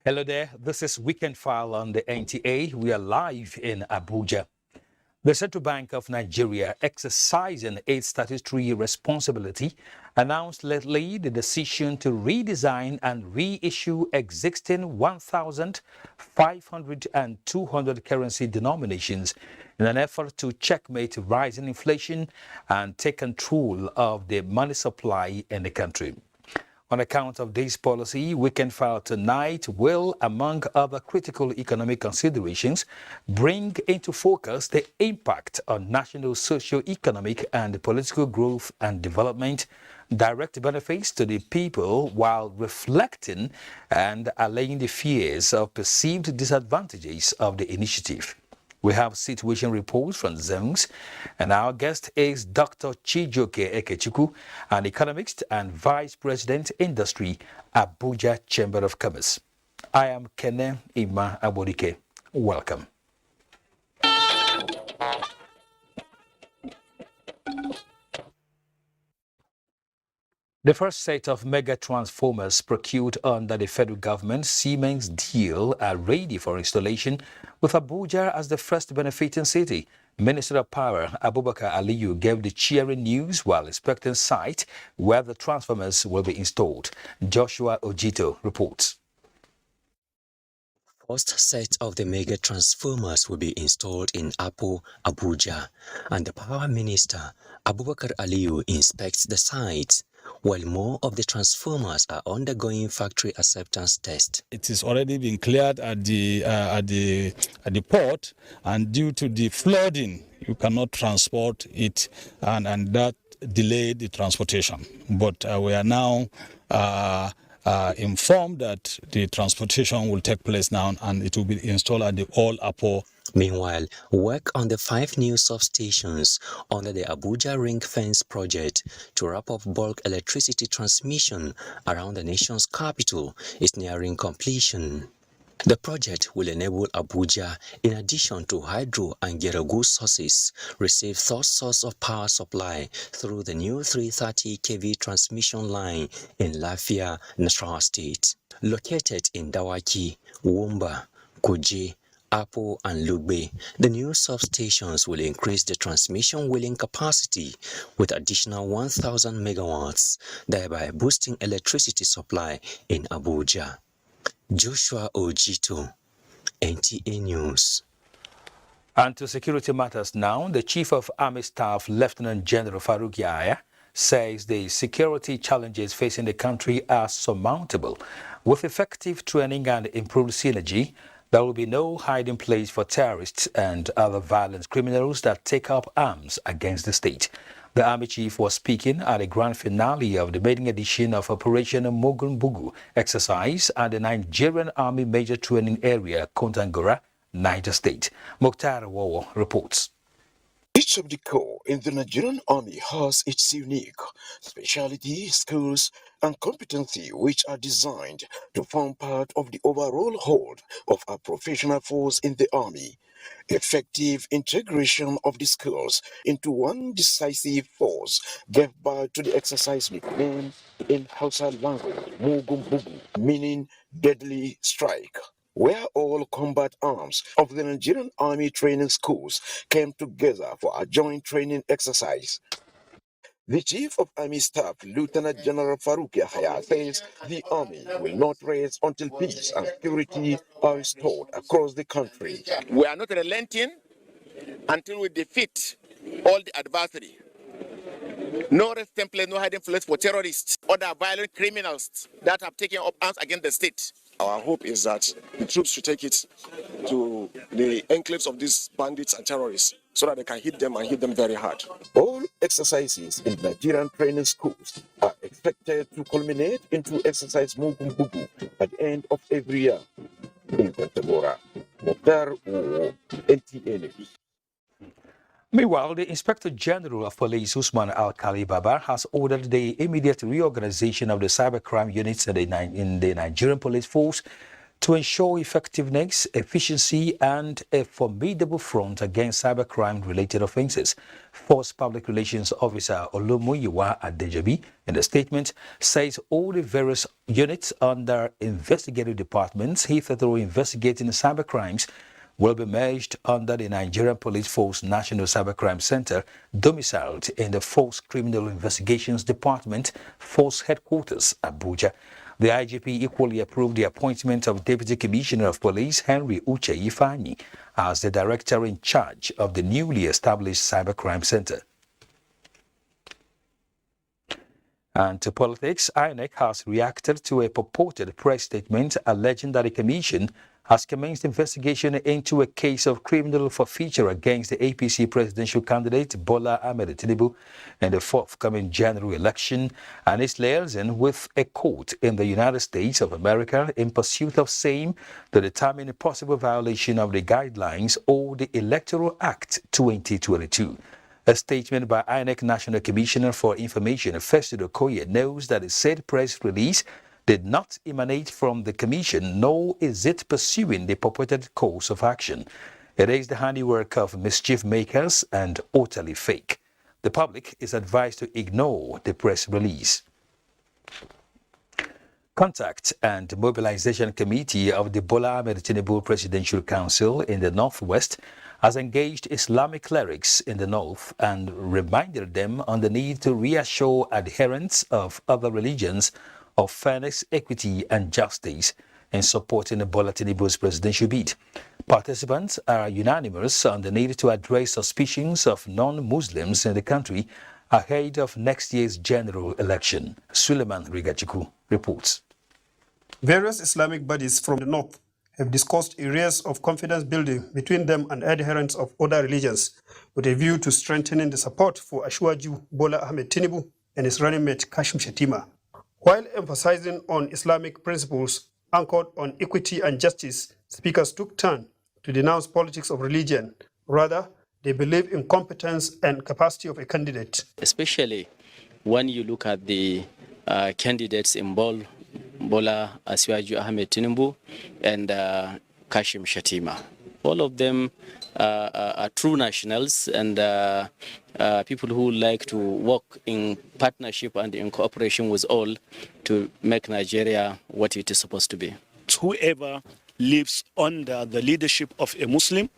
Hello there, this is Weekend File on the NTA. We are live in Abuja. The Central Bank of Nigeria, exercising its statutory responsibility, announced lately the decision to redesign and reissue existing 1,000, 500 and 200 currency denominations in an effort to checkmate rising inflation and take control of the money supply in the country. On account of this policy, Weekend File tonight will, among other critical economic considerations, bring into focus the impact on national socio-economic and political growth and development, direct benefits to the people while reflecting and allaying the fears of perceived disadvantages of the initiative. We have situation reports from Zengs, and our guest is Dr. Chijoke Ekechukwu, an economist and Vice President, Industry, Abuja Chamber of Commerce. I am Kene Ima Abodike. Welcome. The first set of mega transformers procured under the federal government Siemens deal are ready for installation, with Abuja as the first benefiting city. Minister of Power Abubakar Aliyu gave the cheering news while inspecting site where the transformers will be installed. Joshua Ojito reports. First set of the mega transformers will be installed in Abuja, and the Power Minister Abubakar Aliyu inspects the site, while more of the transformers are undergoing factory acceptance test. It is already been cleared at the port, and due to the flooding, you cannot transport it, and that delayed the transportation. But we are now informed that the transportation will take place now, and it will be installed at the All Apo. Meanwhile, work on the 5 new substations under the Abuja Ring Fence project to wrap up bulk electricity transmission around the nation's capital is nearing completion. The project will enable Abuja, in addition to hydro and Geragu sources, receive third source of power supply through the new 330 kV transmission line in Lafia, Nasarawa State. Located in Dawaki, Wumba, Kuje, Apo and Lugbe, the new substations will increase the transmission wheeling capacity with additional 1,000 megawatts, thereby boosting electricity supply in Abuja. Joshua Ojito, NTA News. And to security matters now, the Chief of Army Staff, Lieutenant General Farouk Yahya, says the security challenges facing the country are surmountable. With effective training and improved synergy, there will be no hiding place for terrorists and other violent criminals that take up arms against the state. The Army Chief was speaking at the grand finale of the maiden edition of Operation Mogun Bugu exercise at the Nigerian Army Major Training Area, Kontangora, Niger State. Mokhtar Wawo reports. Each of the corps in the Nigerian Army has its unique specialty, skills, and competency which are designed to form part of the overall whole of our professional force in the Army. Effective integration of the skills into one decisive force gave birth to the exercise nickname in Hausa language, Mogun Bugu, meaning deadly strike, where all combat arms of the Nigerian Army training schools came together for a joint training exercise. The Chief of Army Staff, Lieutenant General Farouk Yahya, says the Army will not rest until peace and security are restored across the country. We are not relenting until we defeat all the adversary. No resting place, no hiding place for terrorists, other violent criminals that have taken up arms against the state. Our hope is that the troops should take it to the enclaves of these bandits and terrorists so that they can hit them and hit them very hard. All exercises in Nigerian training schools are expected to culminate into exercise Mogun Bugu at the end of every year. In Kontagora, Mokhtar Wawo, NTA News. Meanwhile, the Inspector General of Police, Usman Al-Kali Baba, has ordered the immediate reorganization of the cybercrime units in the Nigerian police force to ensure effectiveness, efficiency, and a formidable front against cybercrime-related offences. Force Public Relations Officer Olomuyiwa Adejobi, in a statement, says all the various units under investigative departments hitherto investigating cybercrimes will be merged under the Nigerian Police Force National Cybercrime Center, domiciled in the Force Criminal Investigations Department, Force Headquarters, Abuja. The IGP equally approved the appointment of Deputy Commissioner of Police Henry Uche Ifeanyi as the director in charge of the newly established Cybercrime Center. And to politics, INEC has reacted to a purported press statement alleging that the Commission has commenced investigation into a case of criminal forfeiture against the APC presidential candidate Bola Ahmed Tinubu in the forthcoming general election, and is liaising with a court in the United States of America in pursuit of same to determine a possible violation of the guidelines or the Electoral Act 2022. A statement by INEC National Commissioner for Information, Festus Okoye, knows that the said press release did not emanate from the Commission, nor is it pursuing the purported course of action. It is the handiwork of mischief makers and utterly fake. The public is advised to ignore the press release. Contact and Mobilization Committee of the Bola Ahmed Tinubu Presidential Council in the Northwest has engaged Islamic clerics in the North and reminded them on the need to reassure adherents of other religions of fairness, equity, and justice in supporting Bola Tinubu's presidential bid. Participants are unanimous on the need to address suspicions of non-Muslims in the country ahead of next year's general election. Suleiman Rigachiku reports. Various Islamic bodies from the north have discussed areas of confidence building between them and adherents of other religions with a view to strengthening the support for Ashwaju Bola Ahmed Tinubu and his running mate Kashim Shettima. While emphasizing on Islamic principles anchored on equity and justice, speakers took turn to denounce politics of religion. Rather, they believe in competence and capacity of a candidate. Especially when you look at the candidates involved, Bola Aswaju Ahmed Tinubu and Kashim Shettima. All of them are true nationals and people who like to work in partnership and in cooperation with all to make Nigeria what it is supposed to be. Whoever lives under the leadership of a Muslim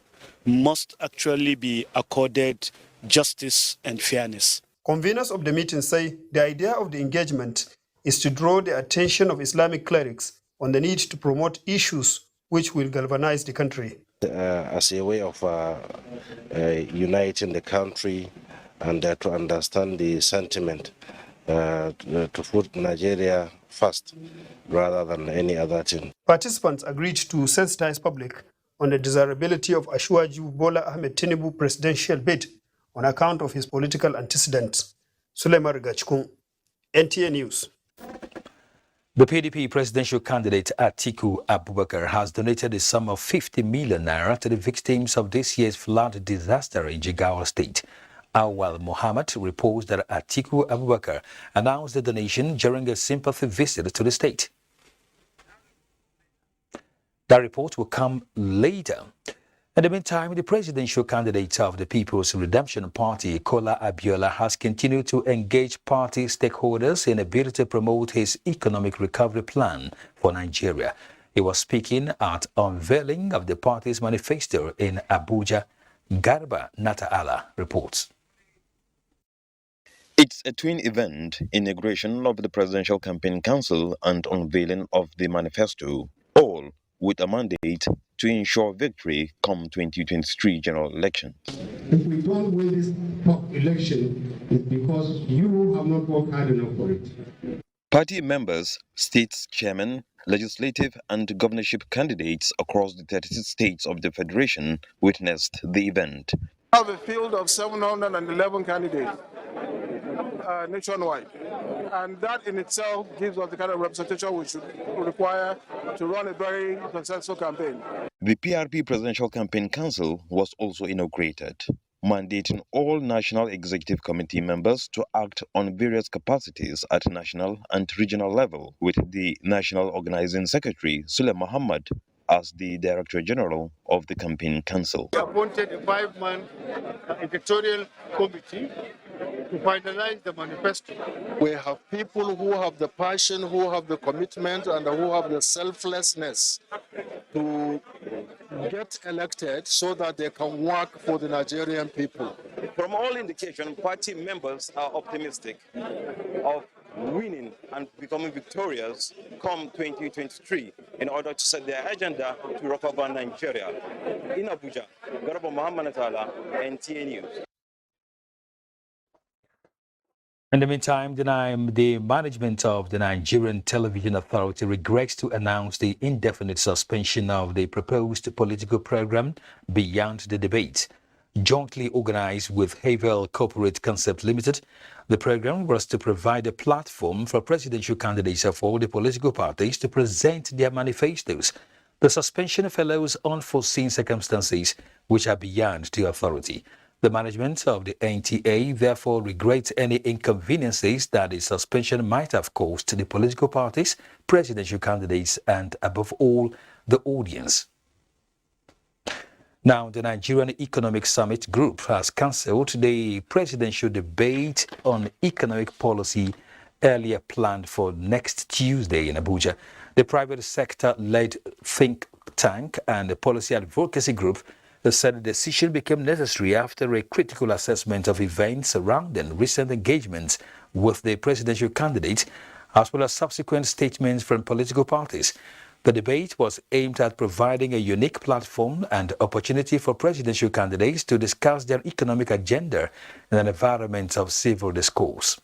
must actually be accorded justice and fairness. Conveners of the meeting say the idea of the engagement is to draw the attention of Islamic clerics on the need to promote issues which will galvanize the country. As a way of uniting the country and to understand the sentiment, to put Nigeria first rather than any other thing. Participants agreed to sensitize public on the desirability of Ashwaju Bola Ahmed Tinubu presidential bid on account of his political antecedents. Suleiman Rigachkun, NTA News. The PDP presidential candidate Atiku Abubakar has donated a sum of 50 million naira to the victims of this year's flood disaster in Jigawa State. Awal Mohammed reports that Atiku Abubakar announced the donation during a sympathy visit to the state. That report will come later. In the meantime, the presidential candidate of the People's Redemption Party, Kola Abiola, has continued to engage party stakeholders in a bid to promote his economic recovery plan for Nigeria. He was speaking at unveiling of the party's manifesto in Abuja. Garba Nataala reports. It's a twin event, inauguration of the Presidential Campaign Council and unveiling of the manifesto, all with a mandate to ensure victory come 2023 general elections. If we don't win this top election, it's because you have not worked hard enough for it. Party members, states chairmen, legislative and governorship candidates across the 36 states of the Federation witnessed the event. We have a field of 711 candidates nationwide, and that in itself gives us the kind of representation we should require to run a very successful campaign. The PRP Presidential Campaign Council was also inaugurated. mandating all National Executive Committee members to act on various capacities at national and regional level, with the National Organizing Secretary, Sule Muhammad, as the Director General of the Campaign Council. We appointed a 5-man editorial committee to finalize the manifesto. We have people who have the passion, who have the commitment, and who have the selflessness to get elected so that they can work for the Nigerian people. From all indication, party members are optimistic of winning and becoming victorious come 2023 in order to set their agenda to rock over Nigeria. In Abuja, Garba Muhammad Natala, NTA News. In the meantime, the management of the Nigerian Television Authority regrets to announce the indefinite suspension of the proposed political program Beyond the Debate. Jointly organized with Havel Corporate Concept Limited, the program was to provide a platform for presidential candidates of all the political parties to present their manifestos. The suspension follows unforeseen circumstances which are beyond the authority. The management of the NTA therefore regrets any inconveniences that the suspension might have caused the political parties, presidential candidates, and above all, the audience. Now, the Nigerian Economic Summit Group has cancelled the presidential debate on economic policy earlier planned for next Tuesday in Abuja. The private sector-led think tank and the policy advocacy group said the decision became necessary after a critical assessment of events surrounding recent engagements with the presidential candidate, as well as subsequent statements from political parties. The debate was aimed at providing a unique platform and opportunity for presidential candidates to discuss their economic agenda in an environment of civil discourse.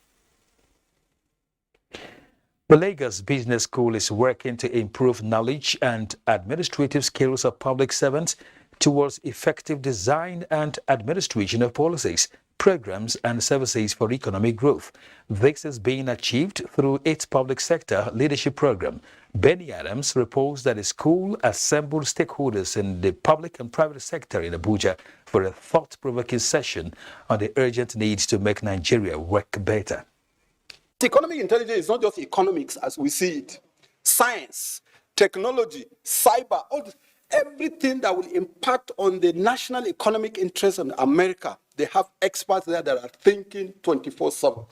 The Lagos Business School is working to improve knowledge and administrative skills of public servants towards effective design and administration of policies, programs, and services for economic growth. This is being achieved through its public sector leadership program. Benny Adams reports that the school assembled stakeholders in the public and private sector in Abuja for a thought-provoking session on the urgent need to make Nigeria work better. Economic intelligence is not just economics as we see it. Science, technology, cyber, all this. Everything that will impact on the national economic interest in America, they have experts there that are thinking 24/7.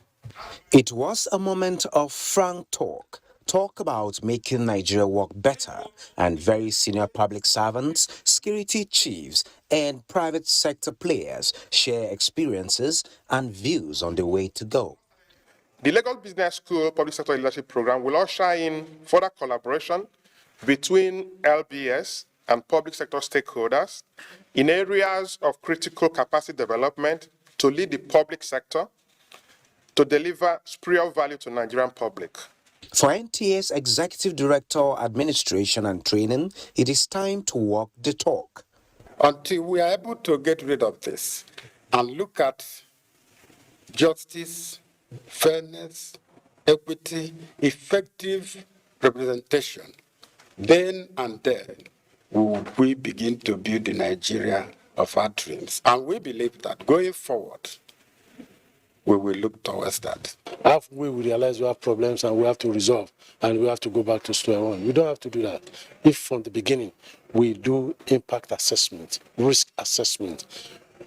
It was a moment of frank talk about making Nigeria work better, and very senior public servants, security chiefs, and private sector players share experiences and views on the way to go. The Lagos Business School Public Sector Leadership Program will usher in further collaboration between LBS and public sector stakeholders in areas of critical capacity development to lead the public sector to deliver superior value to Nigerian public. For NTA's Executive Director, Administration and Training, it is time to walk the talk. Until we are able to get rid of this and look at justice, fairness, equity, effective representation, then and there, we begin to build the Nigeria of our dreams. And we believe that going forward, we will look towards that. After we realize we have problems and we have to resolve and we have to go back to square one. We don't have to do that. If from the beginning we do impact assessment, risk assessment,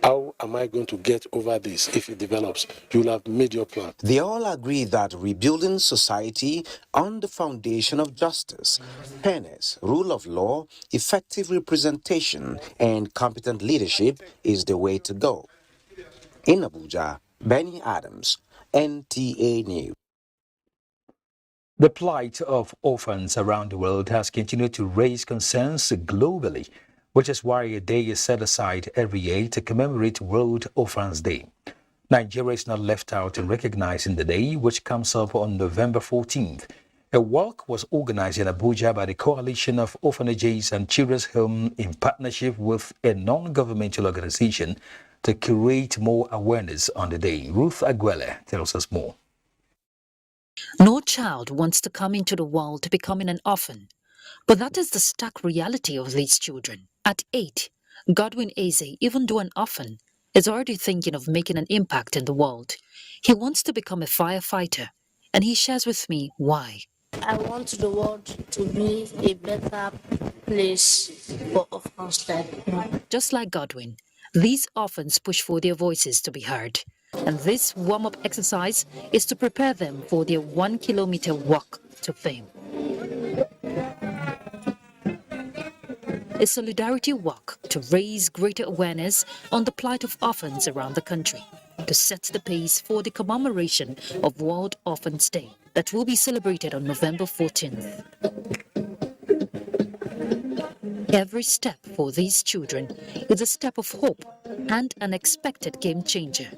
how am I going to get over this if it develops? You'll have made your plan. They all agree that rebuilding society on the foundation of justice, fairness, rule of law, effective representation, and competent leadership is the way to go. In Abuja, Benny Adams, NTA News. The plight of orphans around the world has continued to raise concerns globally, which is why a day is set aside every year to commemorate World Orphans Day. Nigeria is not left out in recognizing the day, which comes up on November 14th. A walk was organized in Abuja by the Coalition of Orphanages and Children's Home in partnership with a non-governmental organization to create more awareness on the day. Ruth Aguele tells us more. No child wants to come into the world becoming an orphan, but that is the stark reality of these children. At 8, Godwin Eze, even though an orphan, is already thinking of making an impact in the world. He wants to become a firefighter, and he shares with me why. I want the world to be a better place for orphans like me. Just like Godwin, these orphans push for their voices to be heard. And this warm-up exercise is to prepare them for their 1-kilometer walk to fame. A solidarity walk to raise greater awareness on the plight of orphans around the country, to set the pace for the commemoration of World Orphans Day that will be celebrated on November 14th. Every step for these children is a step of hope and an expected game changer.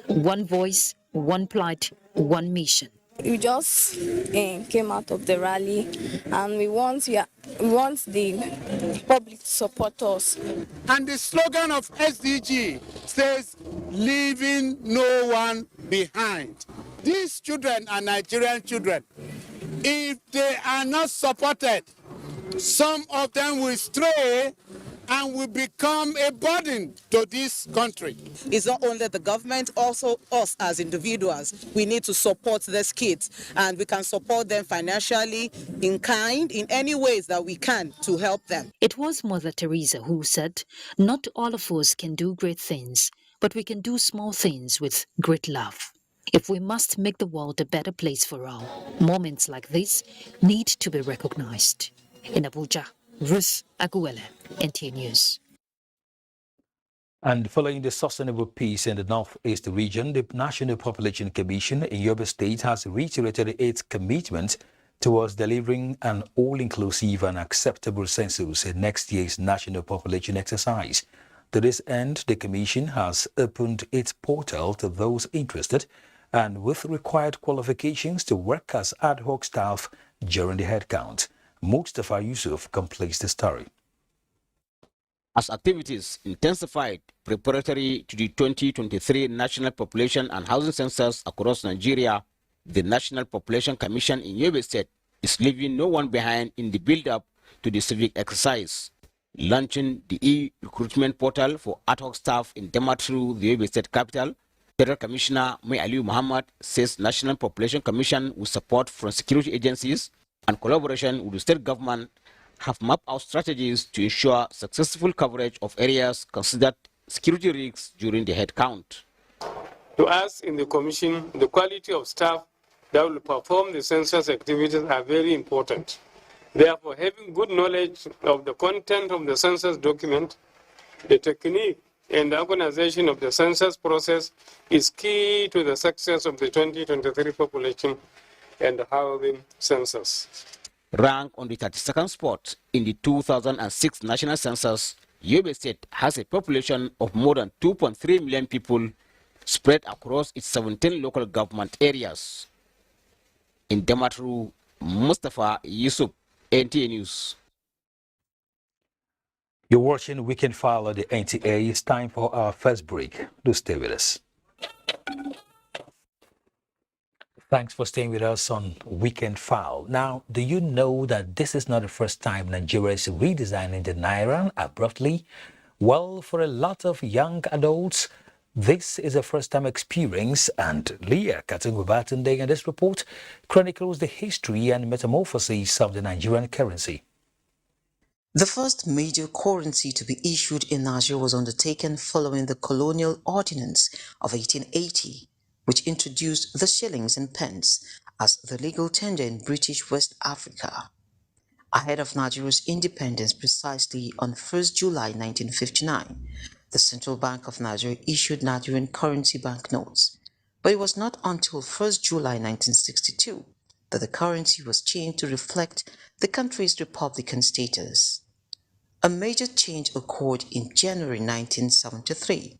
One voice, one plight, one mission. We just came out of the rally, and we want the public to support us. And the slogan of SDG says, leaving no one behind. These children are Nigerian children. If they are not supported, some of them will stray and will become a burden to this country. It's not only the government, also us as individuals. We need to support these kids, and we can support them financially, in kind, in any ways that we can to help them. It was Mother Teresa who said, not all of us can do great things, but we can do small things with great love. If we must make the world a better place for all, moments like this need to be recognized. In Abuja, Ruth Aguele, NTA News. And following the sustainable peace in the Northeast region, the National Population Commission in Yobe State has reiterated its commitment towards delivering an all-inclusive and acceptable census in next year's national population exercise. To this end, the Commission has opened its portal to those interested and with required qualifications to work as ad hoc staff during the head count. Mustafa Yusuf completes the story. As activities intensified preparatory to the 2023 National Population and Housing Census across Nigeria, the National Population Commission in Yobe State is leaving no one behind in the build-up to the civic exercise. Launching the e-recruitment portal for ad hoc staff in Damaturu, the Yobe State capital, Federal Commissioner Mai Aliyu Muhammad says National Population Commission with support from security agencies and collaboration with the state government have mapped out strategies to ensure successful coverage of areas considered security risks during the head count. To us in the Commission, the quality of staff that will perform the census activities are very important. Therefore, having good knowledge of the content of the census document, the technique and the organization of the census process is key to the success of the 2023 population and housing census. Ranked on the 32nd spot in the 2006 National Census, Yobe State has a population of more than 2.3 million people spread across its 17 local government areas. In Damaturu, Mustafa Yusuf, NTA News. You're watching Weekend File of the NTA. It's time for our first break. Do stay with us. Thanks for staying with us on Weekend File. Now, do you know that this is not the first time Nigeria is redesigning the naira abruptly? Well, for a lot of young adults, this is a first-time experience, and Leah Katungu-Batunde in this report chronicles the history and metamorphosis of the Nigerian currency. The first major currency to be issued in Nigeria was undertaken following the Colonial Ordinance of 1880, which introduced the shillings and pence as the legal tender in British West Africa. Ahead of Nigeria's independence precisely on 1st July 1959, the Central Bank of Nigeria issued Nigerian currency banknotes, but it was not until 1st July 1962 that the currency was changed to reflect the country's republican status. A major change occurred in January 1973.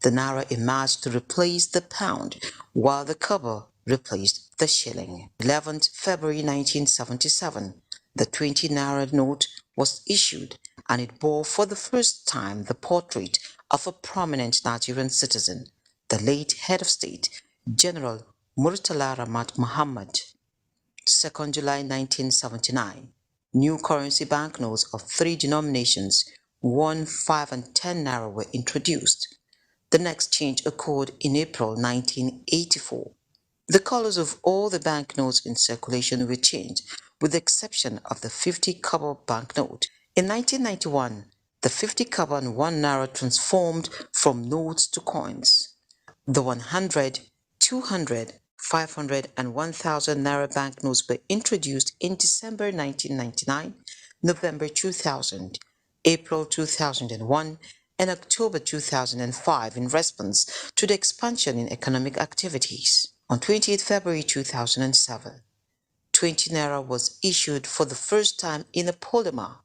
The naira emerged to replace the pound, while the kobo replaced the shilling. 11th February 1977, the 20 naira note was issued, and it bore for the first time the portrait of a prominent Nigerian citizen, the late head of state, General Murtala Ramat Muhammad. 2nd July 1979, new currency banknotes of 3 denominations, 1, 5, and 10 naira were introduced. The next change occurred in April 1984. The colors of all the banknotes in circulation were changed, with the exception of the 50 kobo banknote. In 1991, the 50 kobo and 1 naira transformed from notes to coins. The 100, 200, 500 and 1000 naira banknotes were introduced in December 1999, November 2000, April 2001, and October 2005 in response to the expansion in economic activities. On 28 February 2007, 20 naira was issued for the first time in a polymer.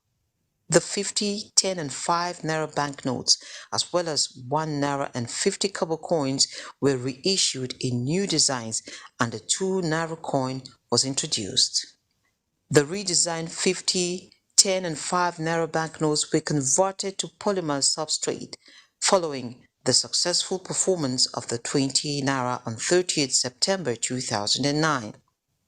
The 50, 10 and 5 naira banknotes, as well as 1 naira and 50 kobo coins were reissued in new designs, and the 2 naira coin was introduced. The redesigned 50, 10 and 5 naira banknotes were converted to polymer substrate following the successful performance of the 20 naira on 30th September 2009.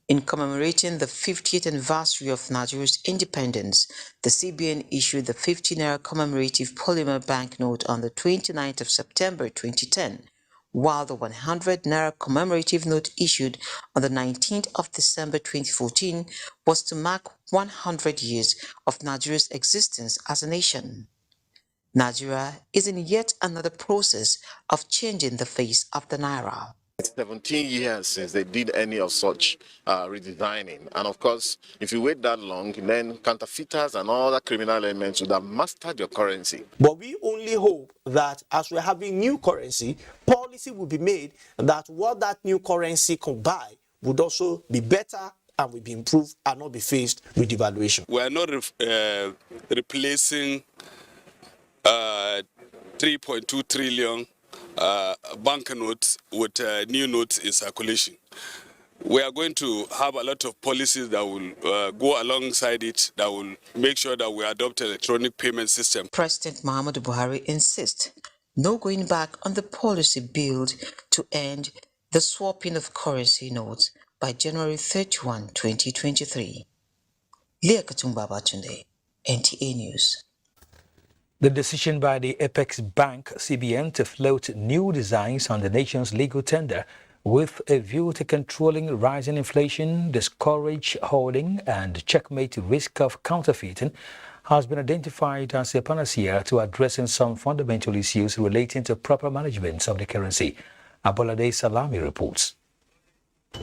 In commemorating the 50th anniversary of Nigeria's independence, the CBN issued the 50 naira commemorative polymer banknote on the 29th of September 2010, while the 100 naira commemorative note issued on the 19th of December 2014 was to mark 100 years of Nigeria's existence as a nation. Nigeria is in yet another process of changing the face of the naira. 17 years since they did any of such redesigning. And of course, if you wait that long, then counterfeiters and all other criminal elements would have mastered your currency. But we only hope that as we're having new currency, policy will be made that what that new currency could buy would also be better and will be improved and not be faced with devaluation. We are not replacing 3.2 trillion banknotes with new notes in circulation. We are going to have a lot of policies that will go alongside it, that will make sure that we adopt an electronic payment system. President Muhammadu Buhari insists no going back on the policy build to end the swapping of currency notes by January 31, 2023. Leah Katumba Batunde, NTA News. The decision by the Apex Bank CBN to float new designs on the nation's legal tender with a view to controlling rising inflation, discourage hoarding, and checkmate risk of counterfeiting has been identified as a panacea to addressing some fundamental issues relating to proper management of the currency. Abolade Salami reports.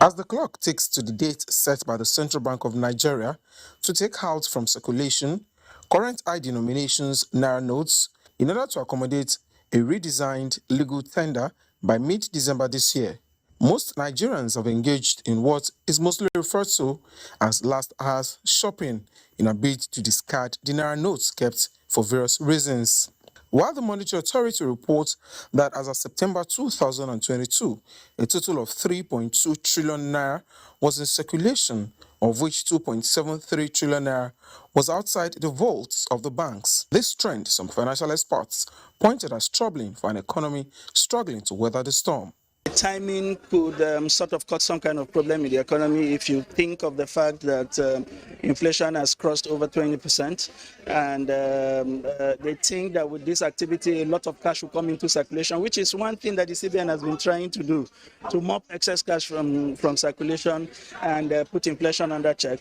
As the clock ticks to the date set by the Central Bank of Nigeria to take out from circulation current high denominations naira notes in order to accommodate a redesigned legal tender by mid-December this year, most Nigerians have engaged in what is mostly referred to as last hours shopping in a bid to discard the naira notes kept for various reasons. While the Monetary Authority reports that as of September 2022, a total of 3.2 trillion naira was in circulation, of which 2.73 trillion naira was outside the vaults of the banks. This trend, some financial experts pointed as troubling for an economy struggling to weather the storm. Timing could sort of cause some kind of problem in the economy if you think of the fact that inflation has crossed over 20%, and they think that with this activity a lot of cash will come into circulation, which is one thing that the CBN has been trying to do, to mop excess cash from circulation and put inflation under check.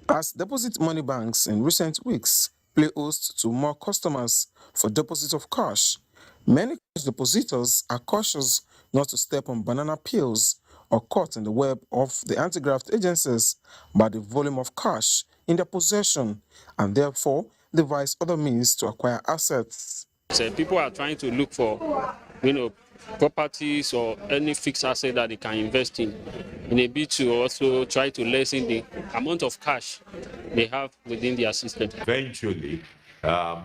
As deposit money banks in recent weeks play host to more customers for deposit of cash, many depositors are cautious not to step on banana peels or caught in the web of the anti-graft agencies by the volume of cash in their possession, and therefore devise other means to acquire assets. So people are trying to look for, properties or any fixed asset that they can invest in a bid to also try to lessen the amount of cash they have within their system. Eventually,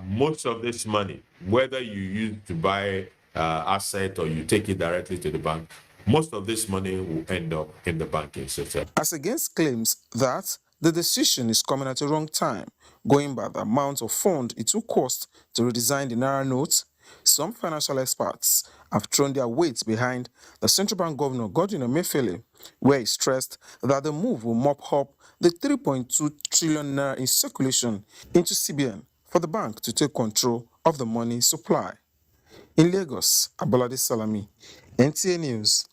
most of this money, whether you use to buy asset or you take it directly to the bank, most of this money will end up in the banking system. As against claims that the decision is coming at a wrong time, going by the amount of fund it will cost to redesign the naira notes, some financial experts have thrown their weight behind the Central Bank Governor Godwin Emefiele, where he stressed that the move will mop up the 3.2 trillion naira in circulation into CBN for the bank to take control of the money supply. In Lagos, Abolade Salami, NTA News.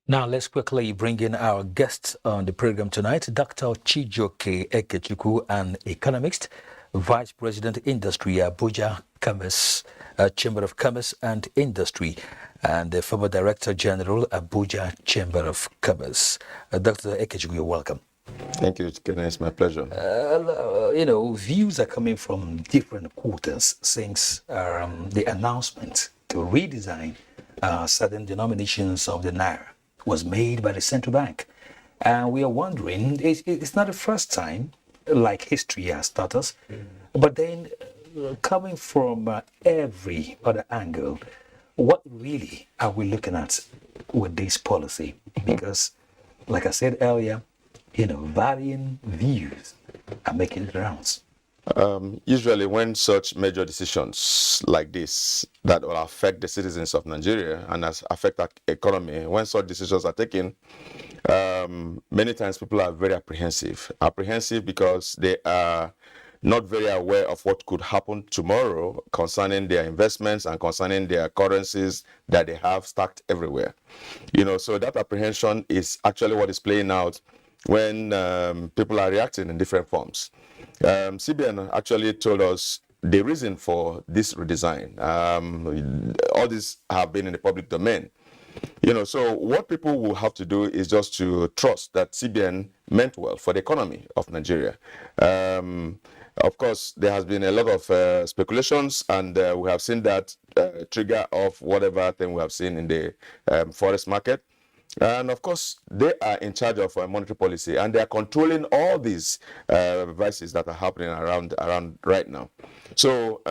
Now, let's quickly bring in our guests on the program tonight, Dr. Chijoke Ekechukwu, an economist, Vice President Industry, Abuja Chamber of Commerce and Industry, and the former Director General, Abuja Chamber of Commerce. Dr. Ekechukwu, you're welcome. Thank you, Kenneth. It's my pleasure. Views are coming from different quarters since the announcement to redesign certain denominations of the naira was made by the central bank. And we are wondering, it's not the first time, like history has taught us, but then coming from every other angle, what really are we looking at with this policy? Because, like I said earlier, varying views are making the rounds. Usually when such major decisions like this that will affect the citizens of Nigeria and affect our economy, when such decisions are taken, many times people are very apprehensive. Apprehensive because they are not very aware of what could happen tomorrow concerning their investments and concerning their currencies that they have stacked everywhere. So that apprehension is actually what is playing out when people are reacting in different forms. CBN actually told us the reason for this redesign. All these have been in the public domain. So what people will have to do is just to trust that CBN meant well for the economy of Nigeria. Of course, there has been a lot of speculations, and we have seen that trigger of whatever thing we have seen in the forex market. And of course, they are in charge of monetary policy, and they are controlling all these vices that are happening around right now. So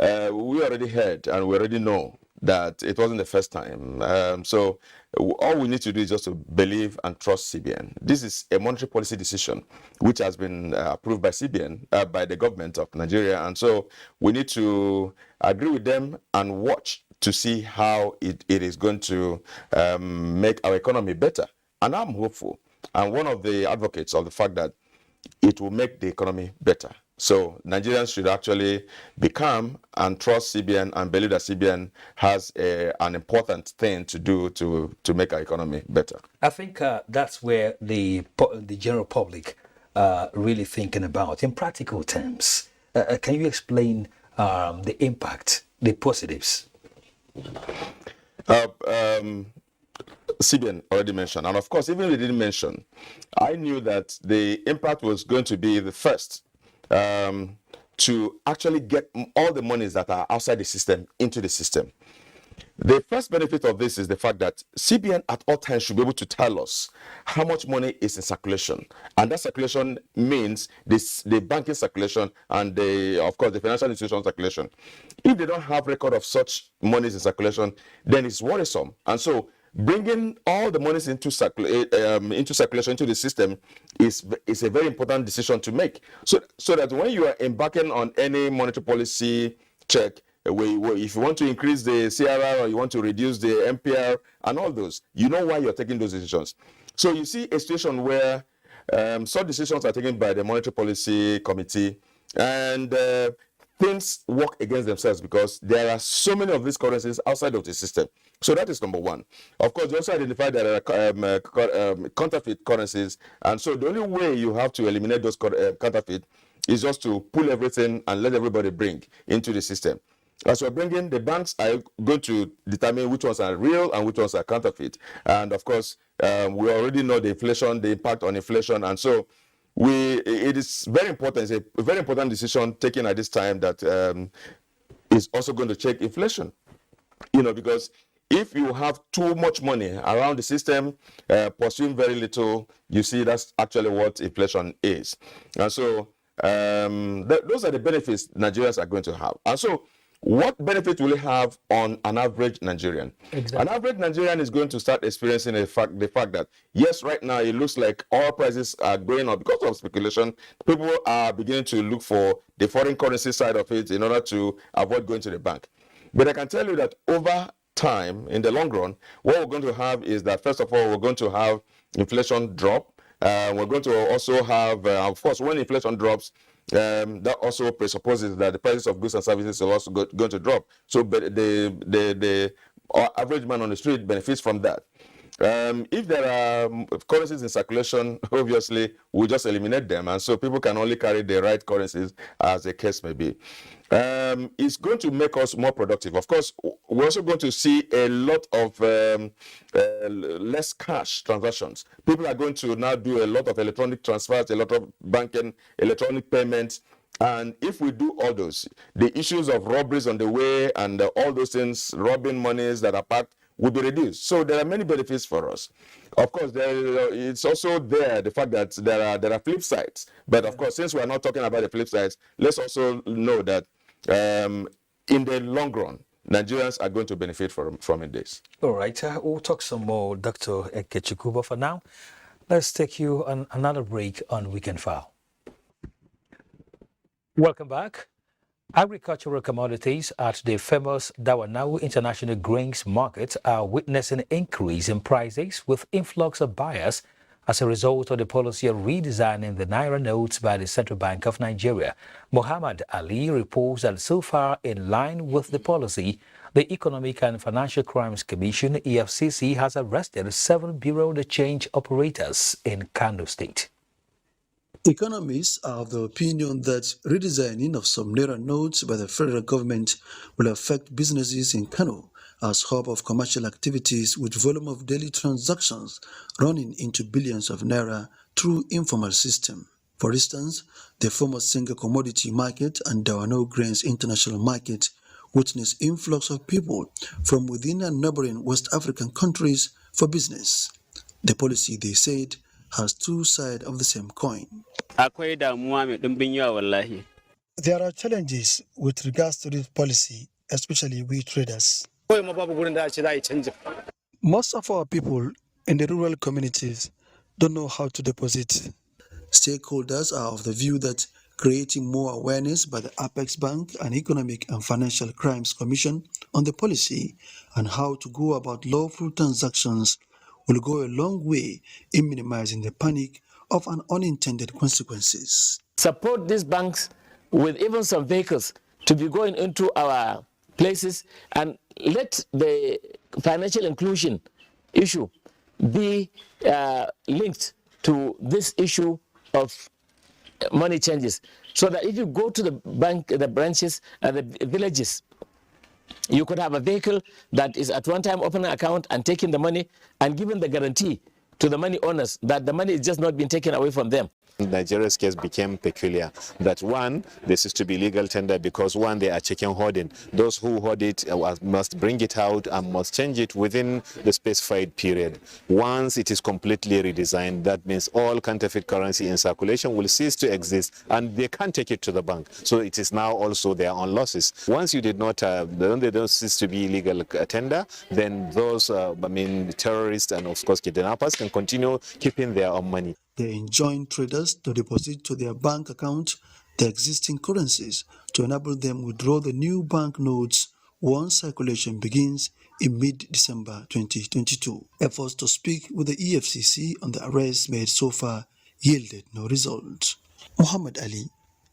we already heard and we already know that it wasn't the first time. So all we need to do is just to believe and trust CBN. This is a monetary policy decision which has been approved by CBN, by the government of Nigeria. And so we need to agree with them and watch to see how it is going to make our economy better. And I'm hopeful. I'm one of the advocates of the fact that it will make the economy better. So Nigerians should actually be calm and trust CBN and believe that CBN has an important thing to do to make our economy better. I think that's where the general public really thinking about in practical terms. Can you explain the impact, the positives? CBN already mentioned, and of course, even if they didn't mention, I knew that the impact was going to be the first to actually get all the monies that are outside the system into the system. The first benefit of this is the fact that CBN at all times should be able to tell us how much money is in circulation. And that circulation means the banking circulation and of course the financial institution circulation. If they don't have record of such monies in circulation, then it's worrisome. And so bringing all the monies into circulation into the system is a very important decision to make. So that when you are embarking on any monetary policy check, if you want to increase the CRR or you want to reduce the MPR and all those, you know why you're taking those decisions. So you see a situation where such decisions are taken by the Monetary Policy Committee and things work against themselves because there are so many of these currencies outside of the system. So that is number one. Of course, you also identify that there are counterfeit currencies. And so the only way you have to eliminate those counterfeit is just to pull everything and let everybody bring into the system. As we're bringing, the banks are going to determine which ones are real and which ones are counterfeit. And of course, we already know the inflation, the impact on inflation. And so it is very important. It's a very important decision taken at this time that is also going to check inflation. Because if you have too much money around the system, pursuing very little, you see that's actually what inflation is. And so those are the benefits Nigerians are going to have. And so what benefit will it have on an average Nigerian? Exactly. An average Nigerian is going to start experiencing the fact that, yes, right now it looks like oil prices are going up because of speculation. People are beginning to look for the foreign currency side of it in order to avoid going to the bank. But I can tell you that over time, in the long run, what we're going to have is that, first of all, we're going to have inflation drop. We're going to also have, of course, when inflation drops, that also presupposes that the prices of goods and services are also going to drop. So the average man on the street benefits from that. If there are currencies in circulation, obviously, we'll just eliminate them. And so people can only carry the right currencies as the case may be. It's going to make us more productive. Of course, we're also going to see a lot of less cash transactions. People are going to now do a lot of electronic transfers, a lot of banking, electronic payments. And if we do all those, the issues of robberies on the way and all those things, robbing monies that are packed, will be reduced. So there are many benefits for us. Of course, it's also the fact that there are flip sides. But of course, since we are not talking about the flip sides, let's also know that in the long run, Nigerians are going to benefit from this. All right, we'll talk some more, Dr. Ekechukwu, but for now, let's take you on another break on Weekend File. Welcome back. Agricultural commodities at the famous Dawanau International Grains Market are witnessing an increase in prices with influx of buyers as a result of the policy of redesigning the naira notes by the Central Bank of Nigeria. Muhammad Ali reports that so far, in line with the policy, the Economic and Financial Crimes Commission, EFCC, has arrested 7 Bureau de Change operators in Kano State. Economists are of the opinion that redesigning of some naira notes by the federal government will affect businesses in Kano as hub of commercial activities with volume of daily transactions running into billions of naira through informal system. For instance, the former single commodity market and Dawanau Grains International Market witnessed influx of people from within and neighboring West African countries for business. The policy, they said, has two sides of the same coin. There are challenges with regards to this policy, especially we traders. Most of our people in the rural communities don't know how to deposit. Stakeholders are of the view that creating more awareness by the Apex Bank and Economic and Financial Crimes Commission on the policy and how to go about lawful transactions will go a long way in minimizing the panic of an unintended consequences. Support these banks with even some vehicles to be going into our places and let the financial inclusion issue be linked to this issue of money changes, so that if you go to the bank, the branches and the villages, you could have a vehicle that is at one time opening an account and taking the money and giving the guarantee to the money owners that the money is just not being taken away from them. Nigeria's case became peculiar. That one, this is to be legal tender because one, they are checking hoarding. Those who hoard it must bring it out and must change it within the specified period. Once it is completely redesigned, that means all counterfeit currency in circulation will cease to exist and they can't take it to the bank. So it is now also their own losses. Once you did not, they don't cease to be legal tender, then those, terrorists and of course kidnappers can continue keeping their own money. They enjoin traders to deposit to their bank account the existing currencies to enable them withdraw the new bank notes once circulation begins in mid-December 2022. Efforts to speak with the EFCC on the arrests made so far yielded no result. Muhammad Ali,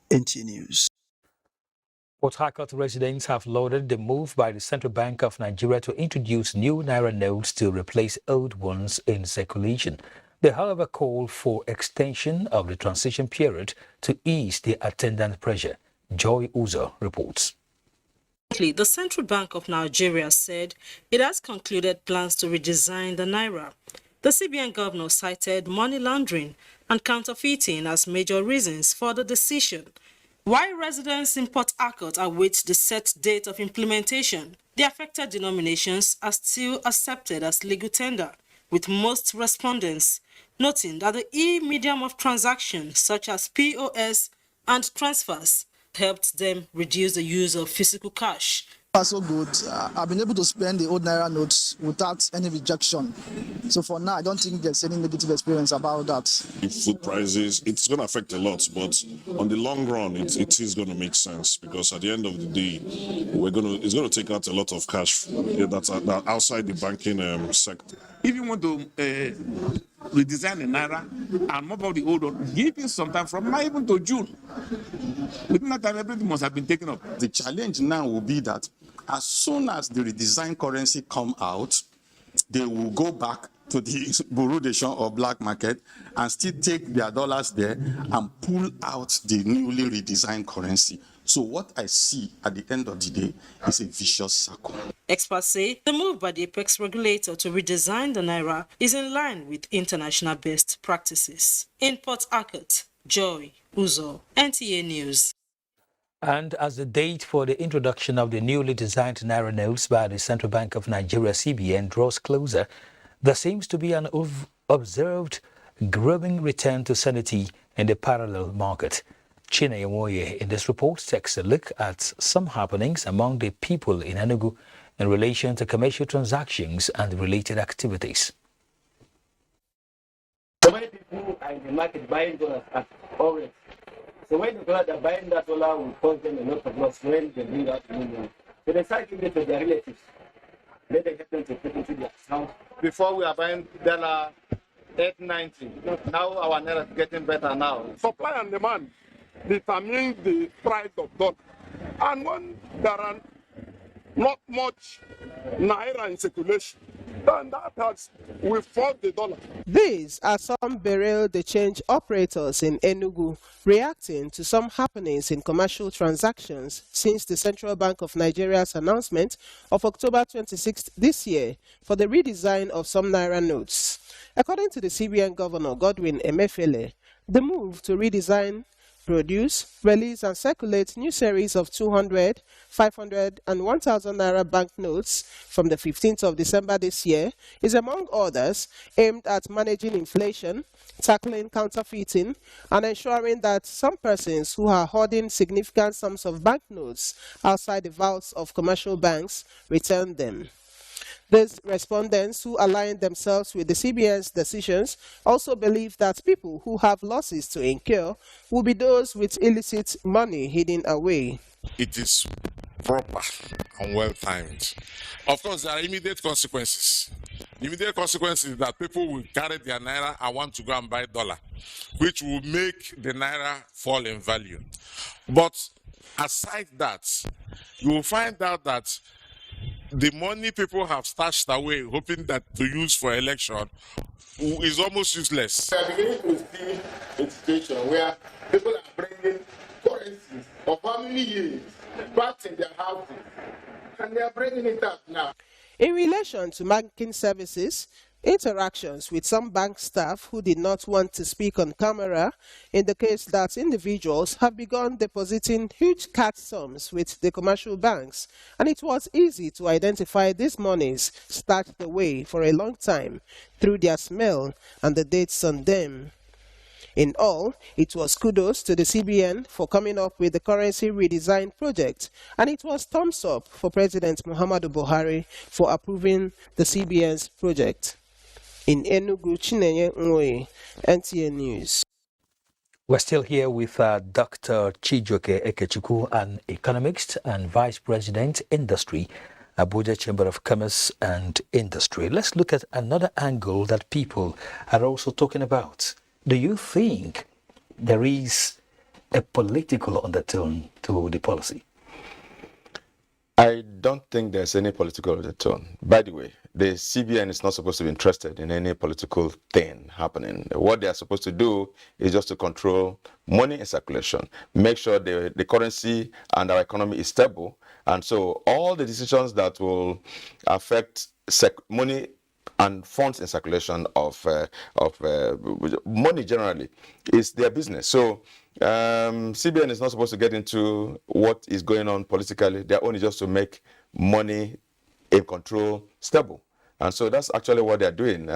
NTA News. Port Harcourt residents have lauded the move by the Central Bank of Nigeria to introduce new naira notes to replace old ones in circulation. They, however, call for extension of the transition period to ease the attendant pressure. Joy Uzo reports. The Central Bank of Nigeria said it has concluded plans to redesign the naira. The CBN governor cited money laundering and counterfeiting as major reasons for the decision. While residents in Port Harcourt await the set date of implementation, the affected denominations are still accepted as legal tender, with most respondents noting that the e-medium of transactions such as POS and transfers helped them reduce the use of physical cash. So good. I've been able to spend the old naira notes without any rejection. So for now, I don't think there's any negative experience about that. Food prices, it's going to affect a lot, but on the long run, it is going to make sense because at the end of the day, it's going to take out a lot of cash that's outside the banking sector. If you want to redesign the naira and mop up the old one, give it some time from May even to June. Within that time, everything must have been taken up. The challenge now will be that as soon as the redesigned currency come out, they will go back to the bureau de change or black market and still take their dollars there and pull out the newly redesigned currency. So what I see at the end of the day is a vicious circle. Experts say the move by the apex regulator to redesign the naira is in line with international best practices. In Port Harcourt, Joy Uzo, NTA News. And as the date for the introduction of the newly designed naira notes by the Central Bank of Nigeria (CBN) draws closer, there seems to be an observed growing return to sanity in the parallel market. Chineye Nwoye in this report takes a look at some happenings among the people in Enugu in relation to commercial transactions and related activities. So many people are in the market buying dollars at all rates. So when the dollar are buying that dollar will cost them a lot of loss when they bring out new money. So they start giving it to their relatives. Then they help them to put into their account. Before we are buying dollar 890. Now our naira is getting better now. Supply and demand determine the price of dollar. And when there are not much naira in circulation, then that has will force the dollar. These are some burial the change operators in Enugu reacting to some happenings in commercial transactions since the Central Bank of Nigeria's announcement of October 26th this year for the redesign of some naira notes. According to the CBN Governor Godwin Emefiele, the move to redesign, produce, release and circulate new series of 200, 500 and 1,000 naira banknotes from the 15th of December this year is among others aimed at managing inflation, tackling counterfeiting and ensuring that some persons who are hoarding significant sums of banknotes outside the vaults of commercial banks return them. These respondents who align themselves with the CBN's decisions also believe that people who have losses to incur will be those with illicit money hidden away. It is proper and well timed. Of course, there are immediate consequences. The immediate consequence is that people will carry their naira and want to go and buy dollar, which will make the naira fall in value. But aside that, you will find out that the money people have stashed away, hoping that to use for election, is almost useless. We are beginning to see a situation where people are bringing currencies of how many years back in their houses, and they are bringing it up now. In relation to banking services, interactions with some bank staff who did not want to speak on camera indicate that individuals have begun depositing huge cash sums with the commercial banks, and it was easy to identify these monies stashed away for a long time through their smell and the dates on them. In all, it was kudos to the CBN for coming up with the currency redesign project, and it was thumbs up for President Muhammadu Buhari for approving the CBN's project. In Enugu, Chineye Nwoye, NTA News. We're still here with Dr. Chijoke Ekechukwu, an economist and Vice President, Industry, Abuja Chamber of Commerce and Industry. Let's look at another angle that people are also talking about. Do you think there is a political undertone to the policy? I don't think there's any political undertone. By the way, the CBN is not supposed to be interested in any political thing happening. What they are supposed to do is just to control money in circulation, make sure the currency and our economy is stable. And so all the decisions that will affect money and funds in circulation of money generally is their business. So CBN is not supposed to get into what is going on politically. They're only just to make money in control stable. And so that's actually what they're doing.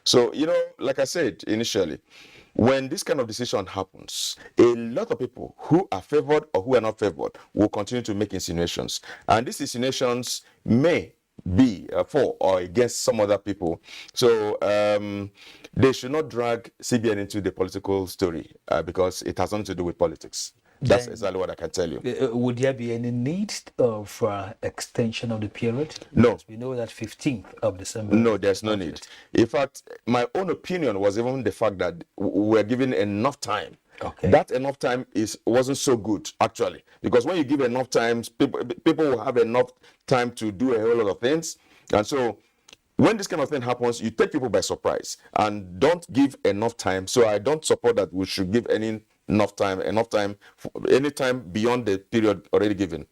So, you know, like I said initially, when this kind of decision happens, a lot of people who are favored or who are not favored will continue to make insinuations. And these insinuations may be for or against some other people. So they should not drag CBN into the political story because it has nothing to do with politics. That's Then, exactly what I can tell you. would there be any need of extension of the period? No. Because we know that 15th of December. No, there's no need. In fact, my own opinion was even the fact that we're given enough time. Okay. That enough time wasn't so good, actually, because when you give enough time, people will have enough time to do a whole lot of things. And so when this kind of thing happens, you take people by surprise and don't give enough time. So I don't support that we should give enough time, any time beyond the period already given.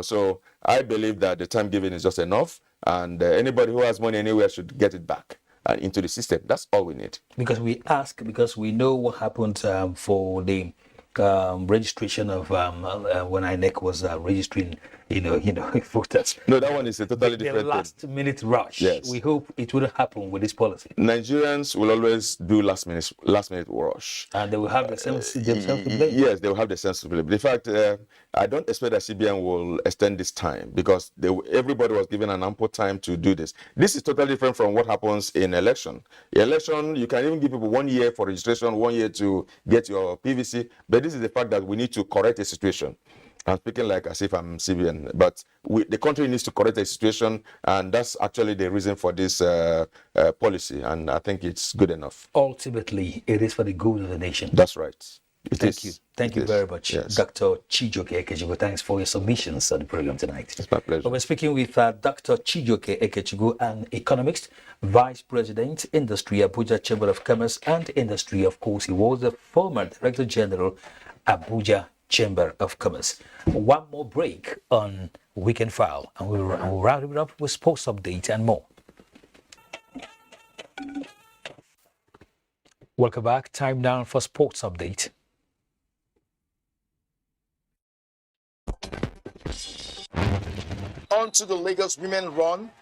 So I believe that the time given is just enough, and anybody who has money anywhere should get it back and into the system. That's all we need. Because we know what happened for the registration of when INEC was registering, voters. No, that one is a totally different The last minute rush. Yes. We hope it wouldn't happen with this policy. Nigerians will always do last minute rush. And they will have the sense themselves to blame. Yes, they will have the sense to blame. In fact, I don't expect that CBN will extend this time because everybody was given an ample time to do this. This is totally different from what happens in election. Election, you can even give people 1 year for registration, 1 year to get your PVC. But this is the fact that we need to correct a situation. I'm speaking like as if I'm CBN, but the country needs to correct the situation, and that's actually the reason for this policy, and I think it's good enough. Ultimately, it is for the good of the nation. That's right. Thank you very much, yes. Dr. Chijioke Ekechukwu. Thanks for your submissions on the program tonight. It's my pleasure. We're speaking with Dr. Chijioke Ekechukwu, an economist, Vice President, Industry, Abuja Chamber of Commerce and Industry. Of course, he was the former Director General, Abuja Chamber of Commerce. One more break on Weekend File, and we'll round it up with sports update and more. Welcome back. Time now for sports update. On to the Lagos women run.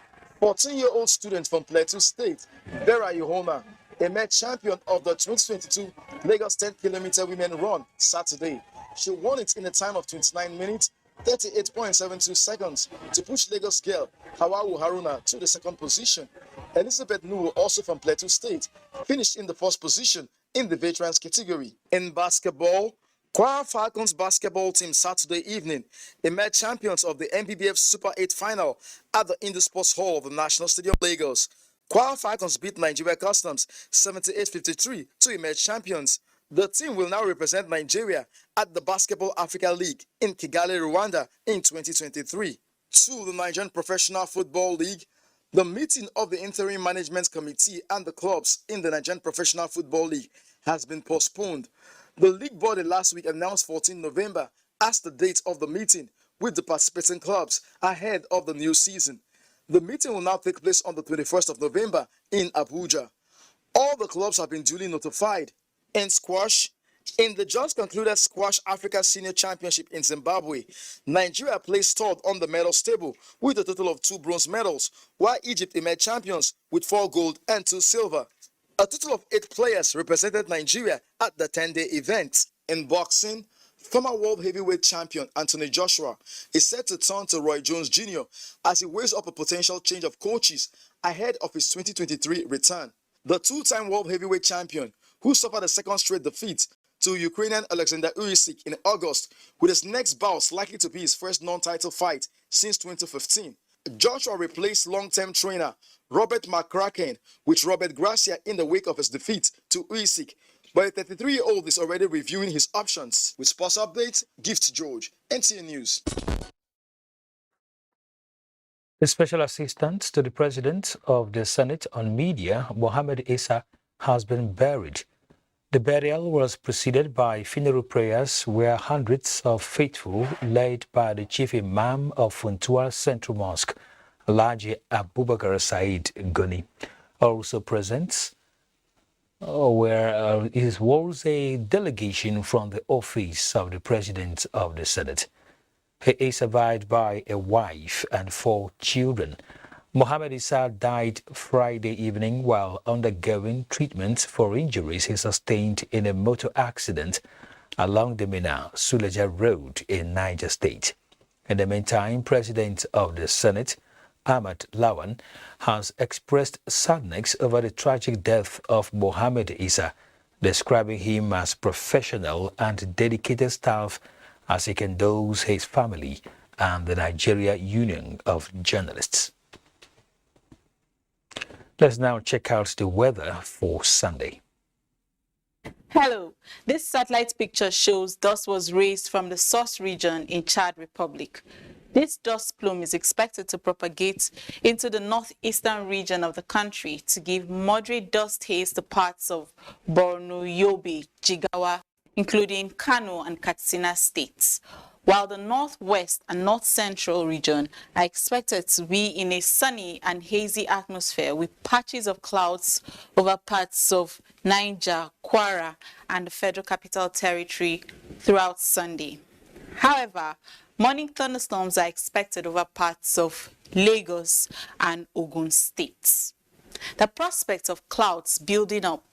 14-year-old student from Plateau State, Vera Ihoma, emerged champion of the 2022 Lagos 10-kilometer women run Saturday. She won it in a time of 29 minutes, 38.72 seconds to push Lagos girl Hawawu Haruna to the second position. Elizabeth Nuhu, also from Plateau State, finished in the first position in the veterans category. In basketball, Kwara Falcons basketball team Saturday evening emerged champions of the NBBF Super 8 final at the Indo Sports Hall of the National Stadium, Lagos. Kwara Falcons beat Nigeria Customs 78-53 to emerge champions. The team will now represent Nigeria at the Basketball Africa League in Kigali, Rwanda in 2023. To the Nigerian Professional Football League, the meeting of the Interim Management Committee and the clubs in the Nigerian Professional Football League has been postponed. The league body last week announced 14 November as the date of the meeting with the participating clubs ahead of the new season. The meeting will now take place on the 21st of November in Abuja. All the clubs have been duly notified. In squash, in the just concluded Squash Africa Senior Championship in Zimbabwe, Nigeria placed third on the medals table with a total of 2 bronze medals, while Egypt emerged champions with 4 gold and 2 silver. A total of 8 players represented Nigeria at the 10-day event. In boxing, former world heavyweight champion Anthony Joshua is set to turn to Roy Jones Jr. as he weighs up a potential change of coaches ahead of his 2023 return. The 2-time world heavyweight champion, who suffered a second straight defeat to Ukrainian Alexander Usyk in August, with his next bout likely to be his first non-title fight since 2015. Joshua replaced long-term trainer Robert McCracken with Robert Gracia in the wake of his defeat to Usyk, but the 33-year-old is already reviewing his options. With sports updates, Gift George, NTA News. The Special Assistant to the President of the Senate on Media, Mohammed Issa, has been buried. The burial was preceded by funeral prayers where hundreds of faithful, led by the Chief Imam of Funtua Central Mosque, Alhaji Abubakar Said Goni, also present, where it was a delegation from the office of the President of the Senate. He is survived by a wife and 4 children. Mohammed Issa died Friday evening while undergoing treatment for injuries he sustained in a motor accident along the Minna-Suleja Road in Niger State. In the meantime, President of the Senate, Ahmad Lawan, has expressed sadness over the tragic death of Mohammed Issa, describing him as professional and dedicated staff as he condoles his family and the Nigeria Union of Journalists. Let's now check out the weather for Sunday. Hello, this satellite picture shows dust was raised from the Sos region in Chad Republic. This dust plume is expected to propagate into the northeastern region of the country to give moderate dust haze to parts of Borno, Yobe, Jigawa, including Kano and Katsina states, while the northwest and north central region are expected to be in a sunny and hazy atmosphere with patches of clouds over parts of Niger, Kwara, and the Federal Capital Territory throughout Sunday. However, morning thunderstorms are expected over parts of Lagos and Ogun states. The prospect of clouds building up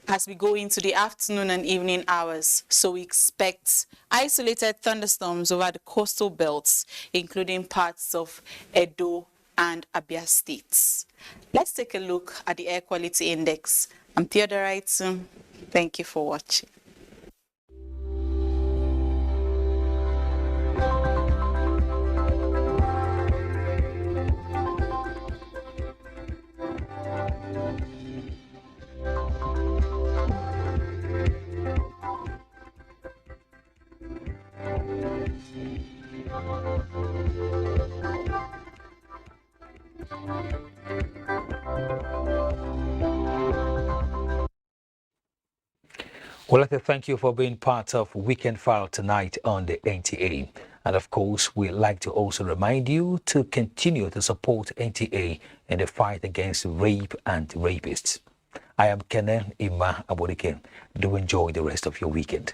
as we go into the afternoon and evening hours, so we expect isolated thunderstorms over the coastal belts, including parts of Edo and Abia states. Let's take a look at the air quality index. I'm Theodorite. Thank you for watching. Well, I'd like to thank you for being part of Weekend File tonight on the NTA. And of course, we'd like to also remind you to continue to support NTA in the fight against rape and rapists. I am Kenen Ima Abodike. Do enjoy the rest of your weekend.